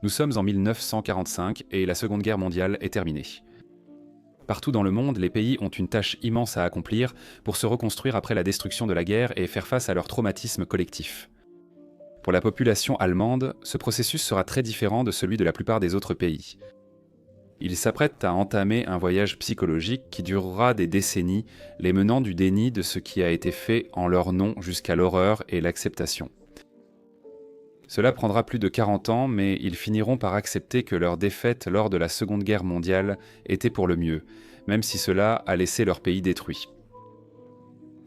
Nous sommes en 1945 et la Seconde Guerre mondiale est terminée. Partout dans le monde, les pays ont une tâche immense à accomplir pour se reconstruire après la destruction de la guerre et faire face à leur traumatisme collectif. Pour la population allemande, ce processus sera très différent de celui de la plupart des autres pays. Ils s'apprêtent à entamer un voyage psychologique qui durera des décennies, les menant du déni de ce qui a été fait en leur nom jusqu'à l'horreur et l'acceptation. Cela prendra plus de 40 ans, mais ils finiront par accepter que leur défaite lors de la Seconde Guerre mondiale était pour le mieux, même si cela a laissé leur pays détruit.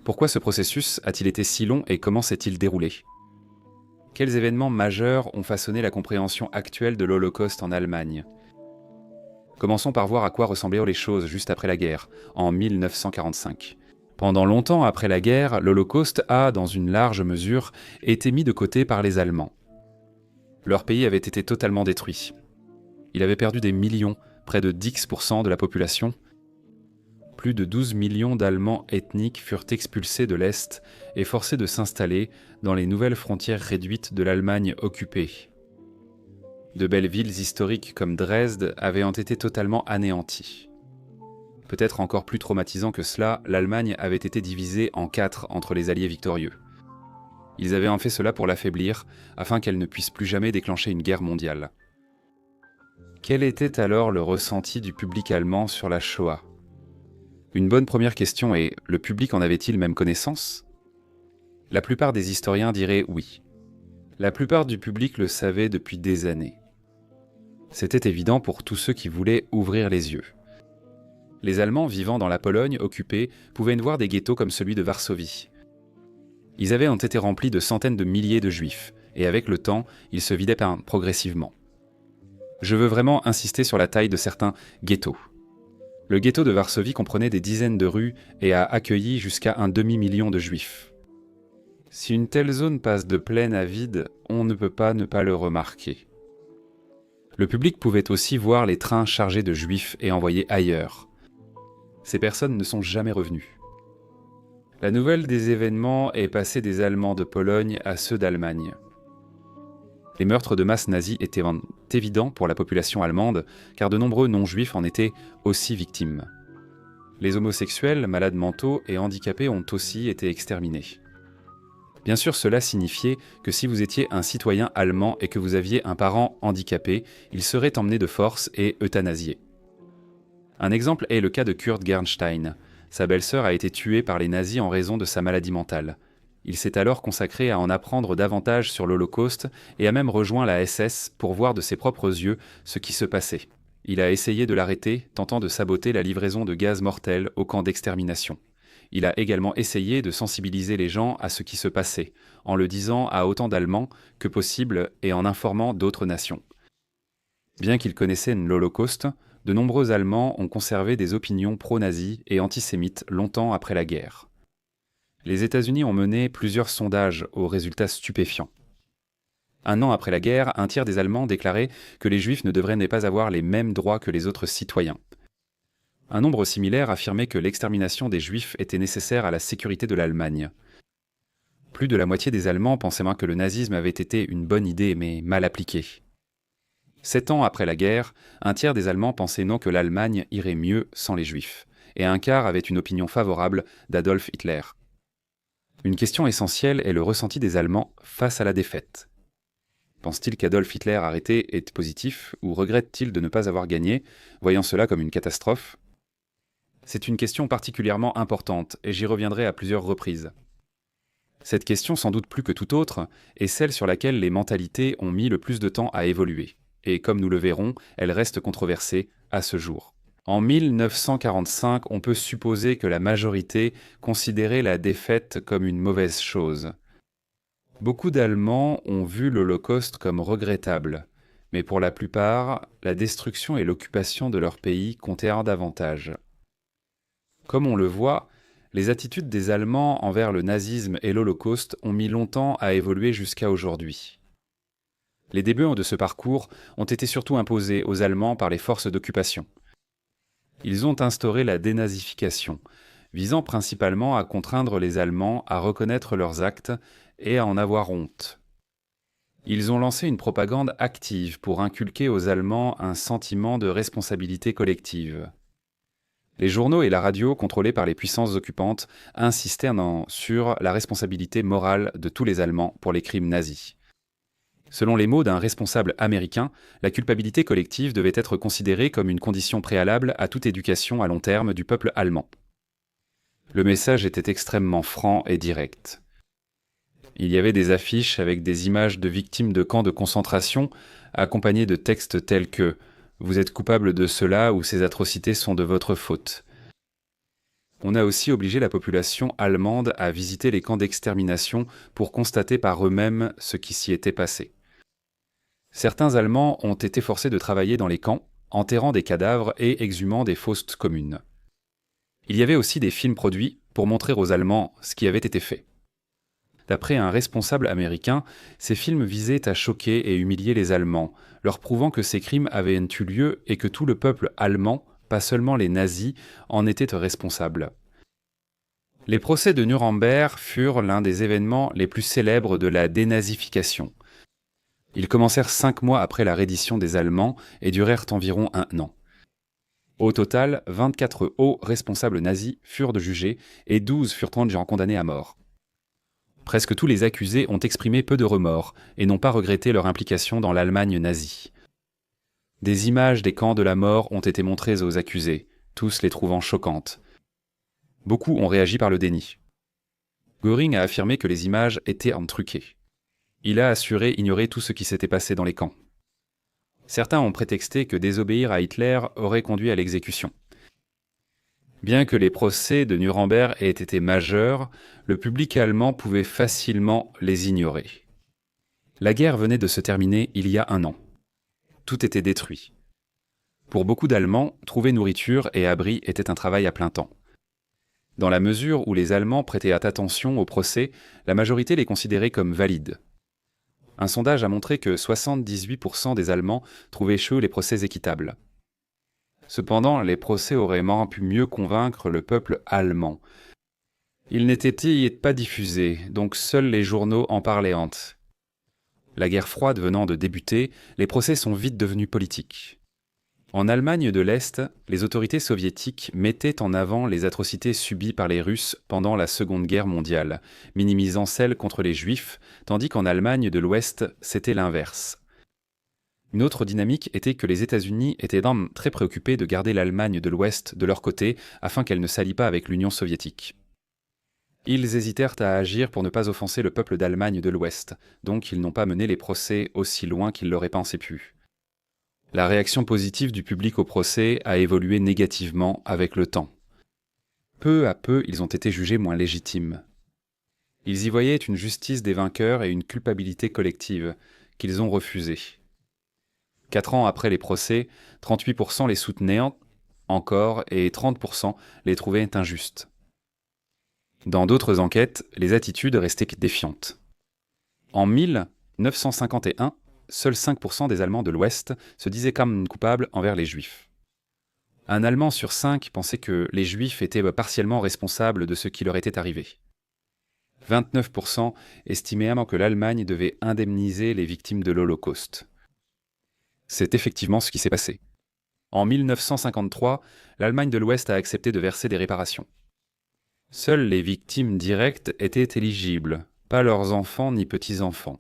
Pourquoi ce processus a-t-il été si long et comment s'est-il déroulé ? Quels événements majeurs ont façonné la compréhension actuelle de l'Holocauste en Allemagne ? Commençons par voir à quoi ressemblaient les choses juste après la guerre, en 1945. Pendant longtemps après la guerre, l'Holocauste a, dans une large mesure, été mis de côté par les Allemands. Leur pays avait été totalement détruit. Il avait perdu des millions, près de 10% de la population. Plus de 12 millions d'Allemands ethniques furent expulsés de l'Est et forcés de s'installer dans les nouvelles frontières réduites de l'Allemagne occupée. De belles villes historiques comme Dresde avaient été totalement anéanties. Peut-être encore plus traumatisant que cela, l'Allemagne avait été divisée en 4 entre les alliés victorieux. Ils avaient en fait cela pour l'affaiblir, afin qu'elle ne puisse plus jamais déclencher une guerre mondiale. Quel était alors le ressenti du public allemand sur la Shoah ? Une bonne première question est, le public en avait-il même connaissance ? La plupart des historiens diraient oui. La plupart du public le savait depuis des années. C'était évident pour tous ceux qui voulaient ouvrir les yeux. Les Allemands vivant dans la Pologne occupée pouvaient voir des ghettos comme celui de Varsovie. Ils avaient été remplis de centaines de milliers de juifs, et avec le temps, ils se vidaient progressivement. Je veux vraiment insister sur la taille de certains ghettos. Le ghetto de Varsovie comprenait des dizaines de rues et a accueilli jusqu'à un demi-million de juifs. Si une telle zone passe de pleine à vide, on ne peut pas ne pas le remarquer. Le public pouvait aussi voir les trains chargés de juifs et envoyés ailleurs. Ces personnes ne sont jamais revenues. La nouvelle des événements est passée des Allemands de Pologne à ceux d'Allemagne. Les meurtres de masse nazis étaient évidents pour la population allemande, car de nombreux non-juifs en étaient aussi victimes. Les homosexuels, malades mentaux et handicapés ont aussi été exterminés. Bien sûr, cela signifiait que si vous étiez un citoyen allemand et que vous aviez un parent handicapé, il serait emmené de force et euthanasié. Un exemple est le cas de Kurt Gernstein. Sa belle-sœur a été tuée par les nazis en raison de sa maladie mentale. Il s'est alors consacré à en apprendre davantage sur l'Holocauste et a même rejoint la SS pour voir de ses propres yeux ce qui se passait. Il a essayé de l'arrêter, tentant de saboter la livraison de gaz mortels au camp d'extermination. Il a également essayé de sensibiliser les gens à ce qui se passait, en le disant à autant d'Allemands que possible et en informant d'autres nations. Bien qu'il connaissait l'Holocauste, de nombreux Allemands ont conservé des opinions pro-nazis et antisémites longtemps après la guerre. Les États-Unis ont mené plusieurs sondages aux résultats stupéfiants. Un an après la guerre, un tiers des Allemands déclaraient que les Juifs ne devraient pas avoir les mêmes droits que les autres citoyens. Un nombre similaire affirmait que l'extermination des Juifs était nécessaire à la sécurité de l'Allemagne. Plus de la moitié des Allemands pensaient que le nazisme avait été une bonne idée, mais mal appliquée. 7 ans après la guerre, un tiers des Allemands pensaient non que l'Allemagne irait mieux sans les Juifs, et un quart avait une opinion favorable d'Adolf Hitler. Une question essentielle est le ressenti des Allemands face à la défaite. Pense-t-il qu'Adolf Hitler arrêté est positif, ou regrette-t-il de ne pas avoir gagné, voyant cela comme une catastrophe ? C'est une question particulièrement importante, et j'y reviendrai à plusieurs reprises. Cette question, sans doute plus que toute autre, est celle sur laquelle les mentalités ont mis le plus de temps à évoluer. Et comme nous le verrons, elle reste controversée à ce jour. En 1945, on peut supposer que la majorité considérait la défaite comme une mauvaise chose. Beaucoup d'Allemands ont vu l'Holocauste comme regrettable, mais pour la plupart, la destruction et l'occupation de leur pays comptèrent davantage. Comme on le voit, les attitudes des Allemands envers le nazisme et l'Holocauste ont mis longtemps à évoluer jusqu'à aujourd'hui. Les débuts de ce parcours ont été surtout imposés aux Allemands par les forces d'occupation. Ils ont instauré la dénazification, visant principalement à contraindre les Allemands à reconnaître leurs actes et à en avoir honte. Ils ont lancé une propagande active pour inculquer aux Allemands un sentiment de responsabilité collective. Les journaux et la radio, contrôlés par les puissances occupantes, insistaient sur la responsabilité morale de tous les Allemands pour les crimes nazis. Selon les mots d'un responsable américain, la culpabilité collective devait être considérée comme une condition préalable à toute éducation à long terme du peuple allemand. Le message était extrêmement franc et direct. Il y avait des affiches avec des images de victimes de camps de concentration, accompagnées de textes tels que « Vous êtes coupable de cela ou ces atrocités sont de votre faute ». On a aussi obligé la population allemande à visiter les camps d'extermination pour constater par eux-mêmes ce qui s'y était passé. Certains Allemands ont été forcés de travailler dans les camps, enterrant des cadavres et exhumant des fosses communes. Il y avait aussi des films produits pour montrer aux Allemands ce qui avait été fait. D'après un responsable américain, ces films visaient à choquer et humilier les Allemands, leur prouvant que ces crimes avaient eu lieu et que tout le peuple allemand, pas seulement les nazis, en était responsable. Les procès de Nuremberg furent l'un des événements les plus célèbres de la dénazification. Ils commencèrent 5 mois après la reddition des Allemands et durèrent environ 1 an. Au total, 24 hauts responsables nazis furent jugés et 12 furent condamnés à mort. Presque tous les accusés ont exprimé peu de remords et n'ont pas regretté leur implication dans l'Allemagne nazie. Des images des camps de la mort ont été montrées aux accusés, tous les trouvant choquantes. Beaucoup ont réagi par le déni. Göring a affirmé que les images étaient truquées. Il a assuré ignorer tout ce qui s'était passé dans les camps. Certains ont prétexté que désobéir à Hitler aurait conduit à l'exécution. Bien que les procès de Nuremberg aient été majeurs, le public allemand pouvait facilement les ignorer. La guerre venait de se terminer il y a 1 an. Tout était détruit. Pour beaucoup d'Allemands, trouver nourriture et abri était un travail à plein temps. Dans la mesure où les Allemands prêtaient attention au procès, la majorité les considérait comme valides. Un sondage a montré que 78% des Allemands trouvaient les procès équitables. Cependant, les procès auraient pu mieux convaincre le peuple allemand. Ils n'étaient pas diffusés, donc seuls les journaux en parlaient. La guerre froide venant de débuter, les procès sont vite devenus politiques. En Allemagne de l'Est, les autorités soviétiques mettaient en avant les atrocités subies par les Russes pendant la Seconde Guerre mondiale, minimisant celles contre les Juifs, tandis qu'en Allemagne de l'Ouest, c'était l'inverse. Une autre dynamique était que les États-Unis étaient très préoccupés de garder l'Allemagne de l'Ouest de leur côté afin qu'elle ne s'allie pas avec l'Union soviétique. Ils hésitèrent à agir pour ne pas offenser le peuple d'Allemagne de l'Ouest, donc ils n'ont pas mené les procès aussi loin qu'ils l'auraient pensé pu. La réaction positive du public au procès a évolué négativement avec le temps. Peu à peu, ils ont été jugés moins légitimes. Ils y voyaient une justice des vainqueurs et une culpabilité collective, qu'ils ont refusée. 4 ans après les procès, 38% les soutenaient encore et 30% les trouvaient injustes. Dans d'autres enquêtes, les attitudes restaient défiantes. En 1951, seuls 5% des Allemands de l'Ouest se disaient comme coupables envers les Juifs. Un Allemand sur 5 pensait que les Juifs étaient partiellement responsables de ce qui leur était arrivé. 29% estimaient que l'Allemagne devait indemniser les victimes de l'Holocauste. C'est effectivement ce qui s'est passé. En 1953, l'Allemagne de l'Ouest a accepté de verser des réparations. Seules les victimes directes étaient éligibles, pas leurs enfants ni petits-enfants.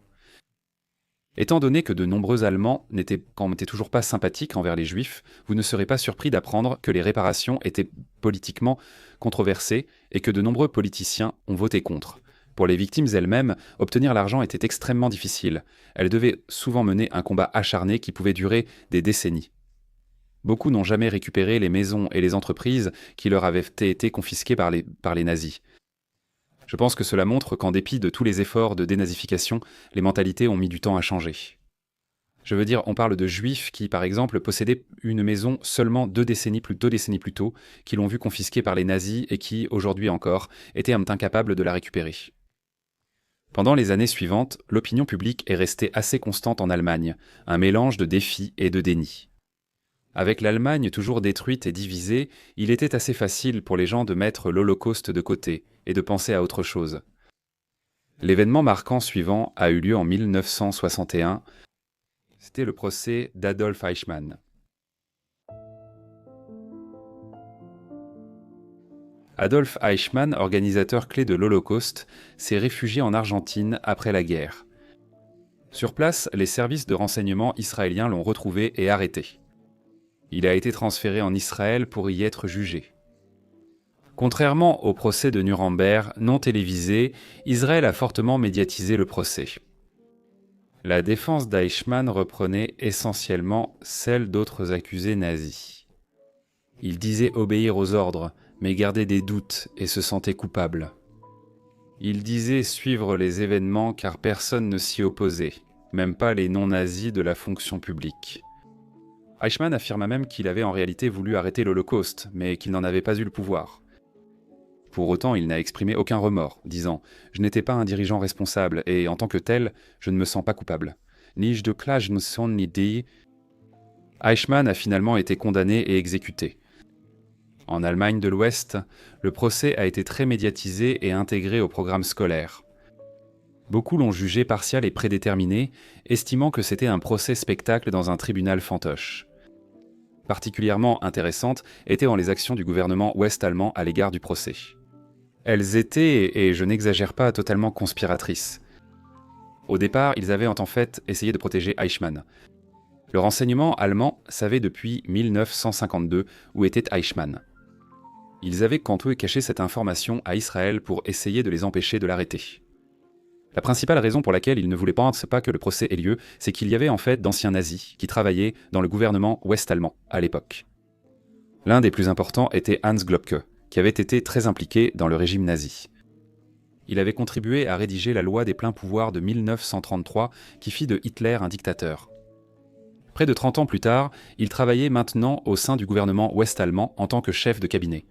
Étant donné que de nombreux Allemands n'étaient toujours pas sympathiques envers les Juifs, vous ne serez pas surpris d'apprendre que les réparations étaient politiquement controversées et que de nombreux politiciens ont voté contre. Pour les victimes elles-mêmes, obtenir l'argent était extrêmement difficile. Elles devaient souvent mener un combat acharné qui pouvait durer des décennies. Beaucoup n'ont jamais récupéré les maisons et les entreprises qui leur avaient été confisquées par les nazis. Je pense que cela montre qu'en dépit de tous les efforts de dénazification, les mentalités ont mis du temps à changer. Je veux dire, on parle de juifs qui, par exemple, possédaient une maison seulement 2 décennies plus tôt, qui l'ont vu confisquée par les nazis et qui, aujourd'hui encore, étaient incapables de la récupérer. Pendant les années suivantes, l'opinion publique est restée assez constante en Allemagne, un mélange de défi et de déni. Avec l'Allemagne toujours détruite et divisée, il était assez facile pour les gens de mettre l'Holocauste de côté et de penser à autre chose. L'événement marquant suivant a eu lieu en 1961. C'était le procès d'Adolf Eichmann. Adolf Eichmann, organisateur clé de l'Holocauste, s'est réfugié en Argentine après la guerre. Sur place, les services de renseignement israéliens l'ont retrouvé et arrêté. Il a été transféré en Israël pour y être jugé. Contrairement au procès de Nuremberg, non télévisé, Israël a fortement médiatisé le procès. La défense d'Eichmann reprenait essentiellement celle d'autres accusés nazis. Il disait obéir aux ordres, mais gardait des doutes et se sentait coupable. Il disait suivre les événements car personne ne s'y opposait, même pas les non-nazis de la fonction publique. Eichmann affirma même qu'il avait en réalité voulu arrêter l'Holocauste, mais qu'il n'en avait pas eu le pouvoir. Pour autant, il n'a exprimé aucun remords, disant « Je n'étais pas un dirigeant responsable et, en tant que tel, je ne me sens pas coupable. Nicht beklagen son ni die ». Eichmann a finalement été condamné et exécuté. En Allemagne de l'Ouest, le procès a été très médiatisé et intégré au programme scolaire. Beaucoup l'ont jugé partial et prédéterminé, estimant que c'était un procès spectacle dans un tribunal fantoche. Particulièrement intéressantes étaient les actions du gouvernement ouest-allemand à l'égard du procès. Elles étaient, et je n'exagère pas, totalement conspiratrices. Au départ, ils avaient en fait essayé de protéger Eichmann. Le renseignement allemand savait depuis 1952 où était Eichmann. Ils avaient quant à eux caché cette information à Israël pour essayer de les empêcher de l'arrêter. La principale raison pour laquelle ils ne voulaient pas que le procès ait lieu, c'est qu'il y avait en fait d'anciens nazis qui travaillaient dans le gouvernement ouest-allemand à l'époque. L'un des plus importants était Hans Globke, qui avait été très impliqué dans le régime nazi. Il avait contribué à rédiger la loi des pleins pouvoirs de 1933 qui fit de Hitler un dictateur. Près de 30 ans plus tard, il travaillait maintenant au sein du gouvernement ouest-allemand en tant que chef de cabinet.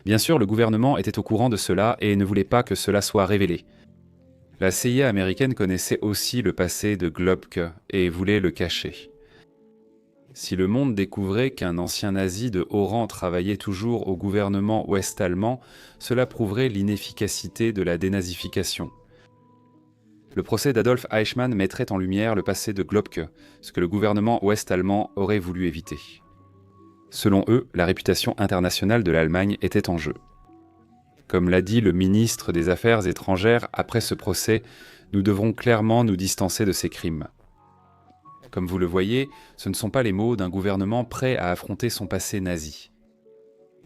Bien sûr, le gouvernement était au courant de cela et ne voulait pas que cela soit révélé. La CIA américaine connaissait aussi le passé de Globke et voulait le cacher. Si le monde découvrait qu'un ancien nazi de haut rang travaillait toujours au gouvernement ouest-allemand, cela prouverait l'inefficacité de la dénazification. Le procès d'Adolf Eichmann mettrait en lumière le passé de Globke, ce que le gouvernement ouest-allemand aurait voulu éviter. Selon eux, la réputation internationale de l'Allemagne était en jeu. Comme l'a dit le ministre des Affaires étrangères après ce procès, nous devrons clairement nous distancer de ces crimes. Comme vous le voyez, ce ne sont pas les mots d'un gouvernement prêt à affronter son passé nazi.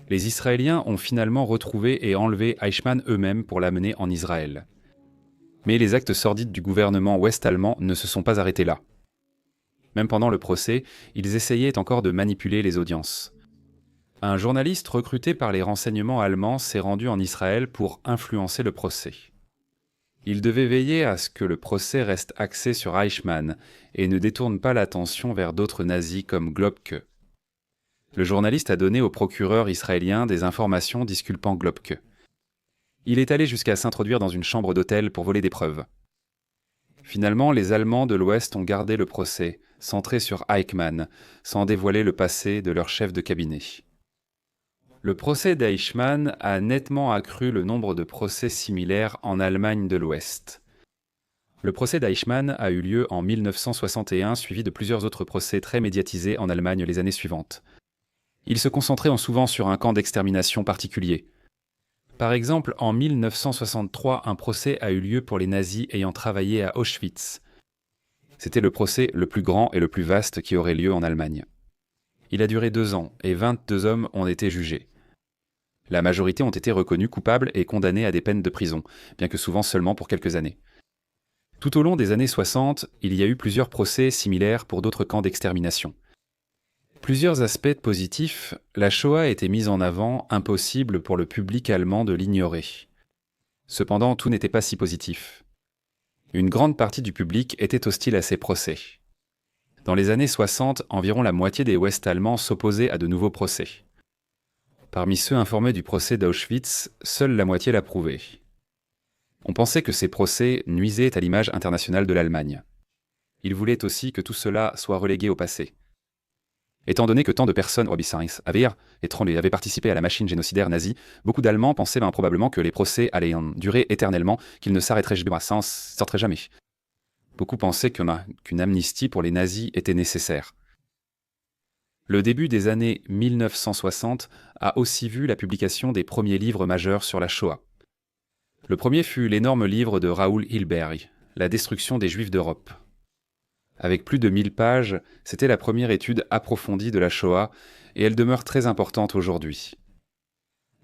Les Israéliens ont finalement retrouvé et enlevé Eichmann eux-mêmes pour l'amener en Israël. Mais les actes sordides du gouvernement ouest-allemand ne se sont pas arrêtés là. Même pendant le procès, ils essayaient encore de manipuler les audiences. Un journaliste recruté par les renseignements allemands s'est rendu en Israël pour influencer le procès. Il devait veiller à ce que le procès reste axé sur Eichmann et ne détourne pas l'attention vers d'autres nazis comme Globke. Le journaliste a donné au procureur israélien des informations disculpant Globke. Il est allé jusqu'à s'introduire dans une chambre d'hôtel pour voler des preuves. Finalement, les Allemands de l'Ouest ont gardé le procès, centré sur Eichmann, sans dévoiler le passé de leur chef de cabinet. Le procès d'Eichmann a nettement accru le nombre de procès similaires en Allemagne de l'Ouest. Le procès d'Eichmann a eu lieu en 1961, suivi de plusieurs autres procès très médiatisés en Allemagne les années suivantes. Ils se concentraient souvent sur un camp d'extermination particulier. Par exemple, en 1963, un procès a eu lieu pour les nazis ayant travaillé à Auschwitz. C'était le procès le plus grand et le plus vaste qui aurait lieu en Allemagne. Il a duré 2 ans et 22 hommes ont été jugés. La majorité ont été reconnus coupables et condamnés à des peines de prison, bien que souvent seulement pour quelques années. Tout au long des années 60, il y a eu plusieurs procès similaires pour d'autres camps d'extermination. Plusieurs aspects positifs, la Shoah a été mise en avant, impossible pour le public allemand de l'ignorer. Cependant, tout n'était pas si positif. Une grande partie du public était hostile à ces procès. Dans les années 60, environ la moitié des Ouest-Allemands s'opposaient à de nouveaux procès. Parmi ceux informés du procès d'Auschwitz, seule la moitié l'approuvait. On pensait que ces procès nuisaient à l'image internationale de l'Allemagne. Ils voulaient aussi que tout cela soit relégué au passé. Étant donné que tant de personnes avaient participé à la machine génocidaire nazie, beaucoup d'Allemands pensaient probablement que les procès allaient durer éternellement, qu'ils ne s'arrêteraient jamais. Beaucoup pensaient qu'une amnistie pour les nazis était nécessaire. Le début des années 1960 a aussi vu la publication des premiers livres majeurs sur la Shoah. Le premier fut l'énorme livre de Raoul Hilberg, La destruction des Juifs d'Europe. Avec plus de 1000 pages, c'était la première étude approfondie de la Shoah et elle demeure très importante aujourd'hui.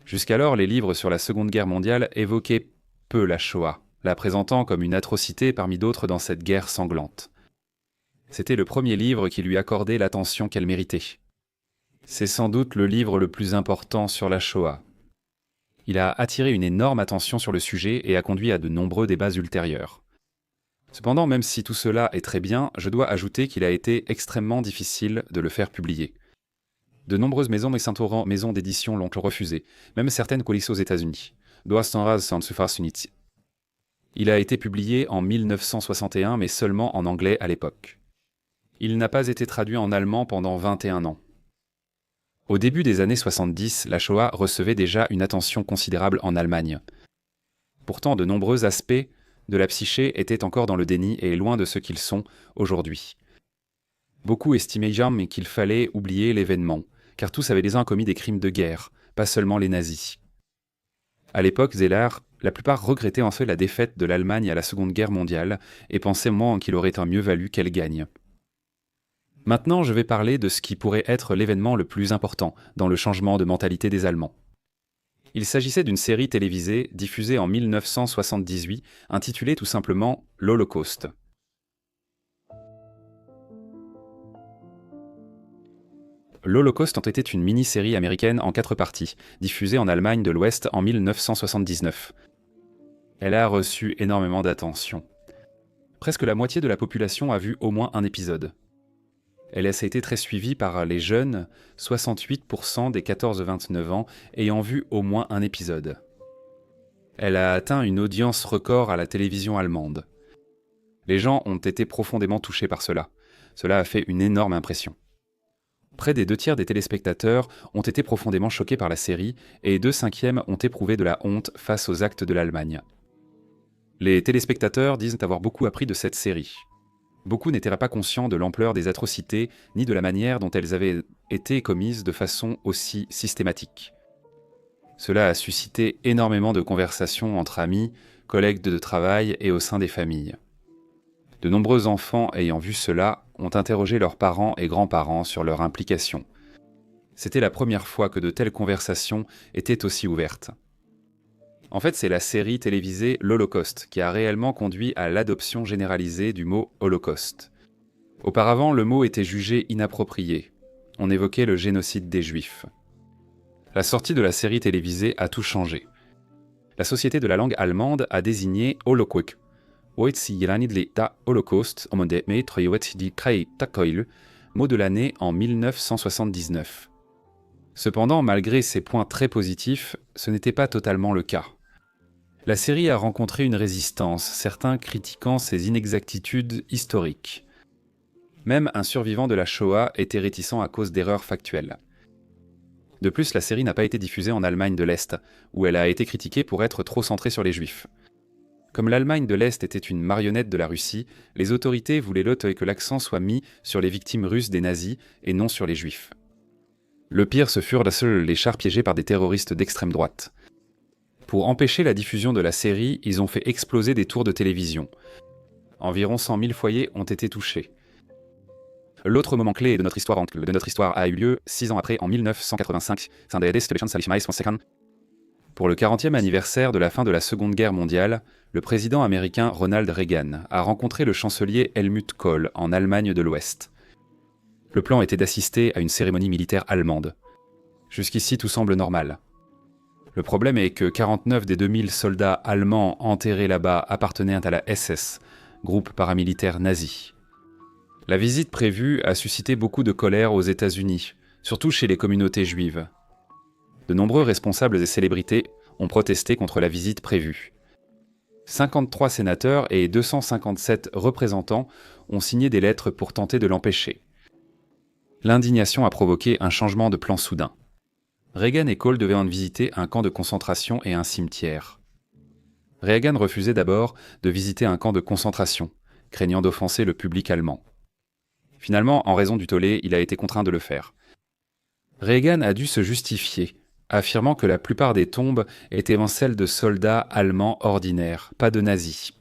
Jusqu'alors, les livres sur la Seconde Guerre mondiale évoquaient peu la Shoah, la présentant comme une atrocité parmi d'autres dans cette guerre sanglante. C'était le premier livre qui lui accordait l'attention qu'elle méritait. C'est sans doute le livre le plus important sur la Shoah. Il a attiré une énorme attention sur le sujet et a conduit à de nombreux débats ultérieurs. Cependant, même si tout cela est très bien, je dois ajouter qu'il a été extrêmement difficile de le faire publier. De nombreuses maisons d'édition l'ont refusé, même certaines collées aux États-Unis. Il a été publié en 1961, mais seulement en anglais à l'époque. Il n'a pas été traduit en allemand pendant 21 ans. Au début des années 70, la Shoah recevait déjà une attention considérable en Allemagne. Pourtant, de nombreux aspects de la psyché étaient encore dans le déni et loin de ce qu'ils sont aujourd'hui. Beaucoup estimaient jamais qu'il fallait oublier l'événement, car tous avaient les uns commis des crimes de guerre, pas seulement les nazis. À l'époque, Zeller, la plupart regrettaient en fait la défaite de l'Allemagne à la Seconde Guerre mondiale et pensaient qu'il aurait mieux valu qu'elle gagne. Maintenant, je vais parler de ce qui pourrait être l'événement le plus important dans le changement de mentalité des Allemands. Il s'agissait d'une série télévisée diffusée en 1978, intitulée tout simplement L'Holocauste. L'Holocauste était une mini-série américaine en 4 parties, diffusée en Allemagne de l'Ouest en 1979. Elle a reçu énormément d'attention. Presque la moitié de la population a vu au moins un épisode. Elle a été très suivie par les jeunes, 68% des 14-29 ans ayant vu au moins un épisode. Elle a atteint une audience record à la télévision allemande. Les gens ont été profondément touchés par cela. Cela a fait une énorme impression. Près des 2/3 des téléspectateurs ont été profondément choqués par la série et 2/5 ont éprouvé de la honte face aux actes de l'Allemagne. Les téléspectateurs disent avoir beaucoup appris de cette série. Beaucoup n'étaient pas conscients de l'ampleur des atrocités, ni de la manière dont elles avaient été commises de façon aussi systématique. Cela a suscité énormément de conversations entre amis, collègues de travail et au sein des familles. De nombreux enfants ayant vu cela ont interrogé leurs parents et grands-parents sur leur implication. C'était la première fois que de telles conversations étaient aussi ouvertes. En fait, c'est la série télévisée L'Holocauste qui a réellement conduit à l'adoption généralisée du mot Holocauste. Auparavant, le mot était jugé inapproprié. On évoquait le génocide des Juifs. La sortie de la série télévisée a tout changé. La Société de la langue allemande a désigné Holocaust, mot de l'année en 1979. Cependant, malgré ces points très positifs, ce n'était pas totalement le cas. La série a rencontré une résistance, certains critiquant ses inexactitudes historiques. Même un survivant de la Shoah était réticent à cause d'erreurs factuelles. De plus, la série n'a pas été diffusée en Allemagne de l'Est, où elle a été critiquée pour être trop centrée sur les Juifs. Comme l'Allemagne de l'Est était une marionnette de la Russie, les autorités voulaient que l'accent soit mis sur les victimes russes des nazis et non sur les Juifs. Le pire, ce furent les chars piégés par des terroristes d'extrême droite. Pour empêcher la diffusion de la série, ils ont fait exploser des tours de télévision. Environ 100 000 foyers ont été touchés. L'autre moment clé de notre histoire a eu lieu 6 ans après, en 1985. Pour le 40e anniversaire de la fin de la Seconde Guerre mondiale, le président américain Ronald Reagan a rencontré le chancelier Helmut Kohl en Allemagne de l'Ouest. Le plan était d'assister à une cérémonie militaire allemande. Jusqu'ici, tout semble normal. Le problème est que 49 des 2000 soldats allemands enterrés là-bas appartenaient à la SS, groupe paramilitaire nazi. La visite prévue a suscité beaucoup de colère aux États-Unis, surtout chez les communautés juives. De nombreux responsables et célébrités ont protesté contre la visite prévue. 53 sénateurs et 257 représentants ont signé des lettres pour tenter de l'empêcher. L'indignation a provoqué un changement de plan soudain. Reagan et Kohl devaient visiter un camp de concentration et un cimetière. Reagan refusait d'abord de visiter un camp de concentration, craignant d'offenser le public allemand. Finalement, en raison du tollé, il a été contraint de le faire. Reagan a dû se justifier, affirmant que la plupart des tombes étaient celles de soldats allemands ordinaires, pas de nazis.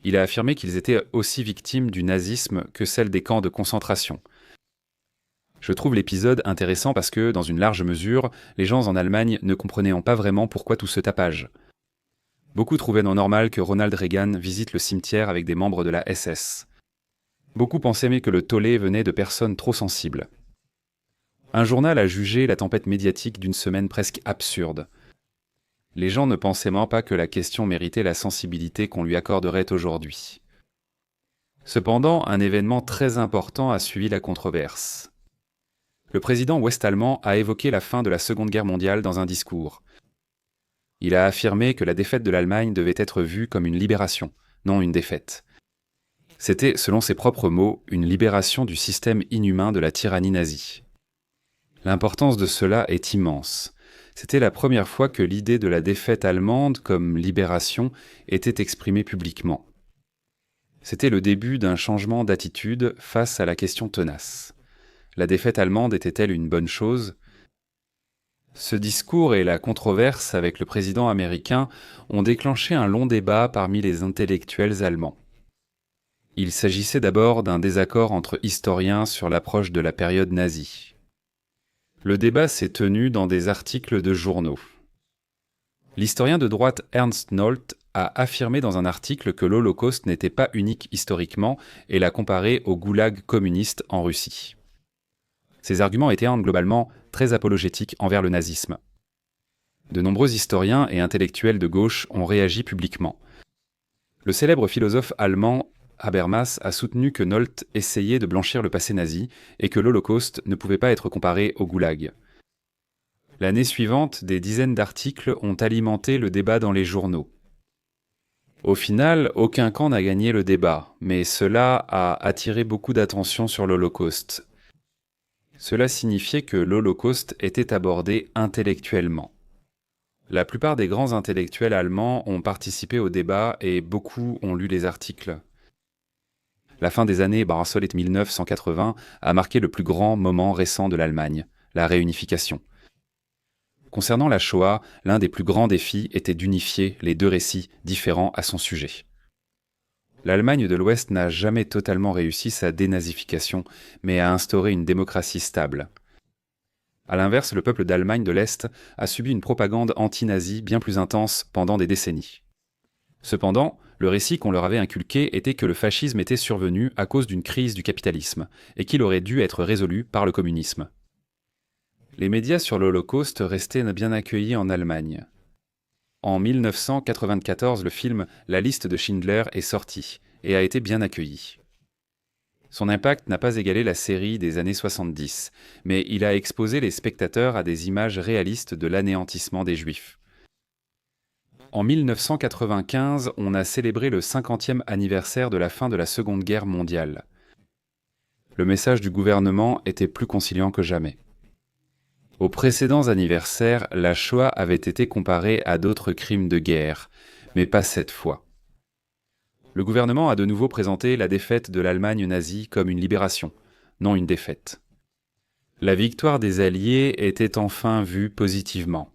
Il a affirmé qu'ils étaient aussi victimes du nazisme que celles des camps de concentration. Je trouve l'épisode intéressant parce que, dans une large mesure, les gens en Allemagne ne comprenaient pas vraiment pourquoi tout ce tapage. Beaucoup trouvaient non normal que Ronald Reagan visite le cimetière avec des membres de la SS. Beaucoup pensaient que le tollé venait de personnes trop sensibles. Un journal a jugé la tempête médiatique d'une semaine presque absurde. Les gens ne pensaient même pas que la question méritait la sensibilité qu'on lui accorderait aujourd'hui. Cependant, un événement très important a suivi la controverse. Le président ouest-allemand a évoqué la fin de la Seconde Guerre mondiale dans un discours. Il a affirmé que la défaite de l'Allemagne devait être vue comme une libération, non une défaite. C'était, selon ses propres mots, une libération du système inhumain de la tyrannie nazie. L'importance de cela est immense. C'était la première fois que l'idée de la défaite allemande comme libération était exprimée publiquement. C'était le début d'un changement d'attitude face à la question tenace. La défaite allemande était-elle une bonne chose ? Ce discours et la controverse avec le président américain ont déclenché un long débat parmi les intellectuels allemands. Il s'agissait d'abord d'un désaccord entre historiens sur l'approche de la période nazie. Le débat s'est tenu dans des articles de journaux. L'historien de droite Ernst Nolte a affirmé dans un article que l'Holocauste n'était pas unique historiquement et l'a comparé au goulag communiste en Russie. Ces arguments étaient globalement très apologétiques envers le nazisme. De nombreux historiens et intellectuels de gauche ont réagi publiquement. Le célèbre philosophe allemand Habermas a soutenu que Nolte essayait de blanchir le passé nazi et que l'Holocauste ne pouvait pas être comparé au goulag. L'année suivante, des dizaines d'articles ont alimenté le débat dans les journaux. Au final, aucun camp n'a gagné le débat, mais cela a attiré beaucoup d'attention sur l'Holocauste. Cela signifiait que l'Holocauste était abordé intellectuellement. La plupart des grands intellectuels allemands ont participé au débat et beaucoup ont lu les articles. La fin des années Brassolette 1980 a marqué le plus grand moment récent de l'Allemagne, la réunification. Concernant la Shoah, l'un des plus grands défis était d'unifier les deux récits différents à son sujet. L'Allemagne de l'Ouest n'a jamais totalement réussi sa dénazification, mais a instauré une démocratie stable. A l'inverse, le peuple d'Allemagne de l'Est a subi une propagande anti-nazie bien plus intense pendant des décennies. Cependant, le récit qu'on leur avait inculqué était que le fascisme était survenu à cause d'une crise du capitalisme et qu'il aurait dû être résolu par le communisme. Les médias sur l'Holocauste restaient bien accueillis en Allemagne. En 1994, le film La liste de Schindler est sorti et a été bien accueilli. Son impact n'a pas égalé la série des années 70, mais il a exposé les spectateurs à des images réalistes de l'anéantissement des Juifs. En 1995, on a célébré le 50e anniversaire de la fin de la Seconde Guerre mondiale. Le message du gouvernement était plus conciliant que jamais. Aux précédents anniversaires, la Shoah avait été comparée à d'autres crimes de guerre, mais pas cette fois. Le gouvernement a de nouveau présenté la défaite de l'Allemagne nazie comme une libération, non une défaite. La victoire des Alliés était enfin vue positivement.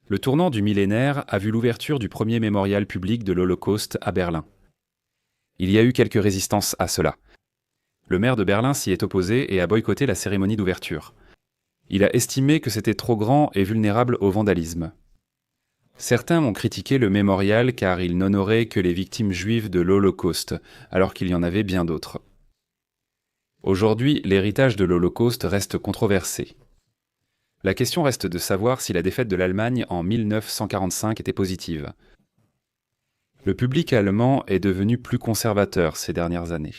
Le tournant du millénaire a vu l'ouverture du premier mémorial public de l'Holocauste à Berlin. Il y a eu quelques résistances à cela. Le maire de Berlin s'y est opposé et a boycotté la cérémonie d'ouverture. Il a estimé que c'était trop grand et vulnérable au vandalisme. Certains ont critiqué le mémorial car il n'honorait que les victimes juives de l'Holocauste, alors qu'il y en avait bien d'autres. Aujourd'hui, l'héritage de l'Holocauste reste controversé. La question reste de savoir si la défaite de l'Allemagne en 1945 était positive. Le public allemand est devenu plus conservateur ces dernières années.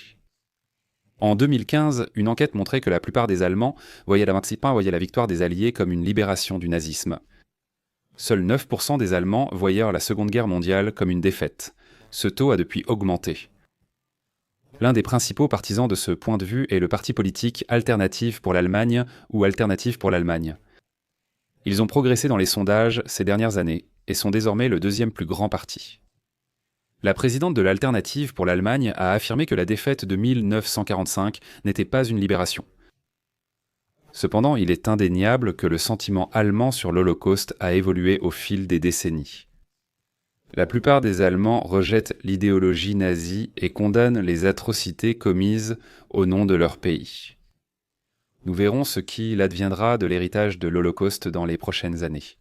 En 2015, une enquête montrait que la plupart des Allemands voyaient la victoire des Alliés comme une libération du nazisme. Seuls 9% des Allemands voyaient la Seconde Guerre mondiale comme une défaite. Ce taux a depuis augmenté. L'un des principaux partisans de ce point de vue est le parti politique Alternative pour l'Allemagne ou Alternative pour l'Allemagne. Ils ont progressé dans les sondages ces dernières années et sont désormais le deuxième plus grand parti. La présidente de l'Alternative pour l'Allemagne a affirmé que la défaite de 1945 n'était pas une libération. Cependant, il est indéniable que le sentiment allemand sur l'Holocauste a évolué au fil des décennies. La plupart des Allemands rejettent l'idéologie nazie et condamnent les atrocités commises au nom de leur pays. Nous verrons ce qu'il adviendra de l'héritage de l'Holocauste dans les prochaines années.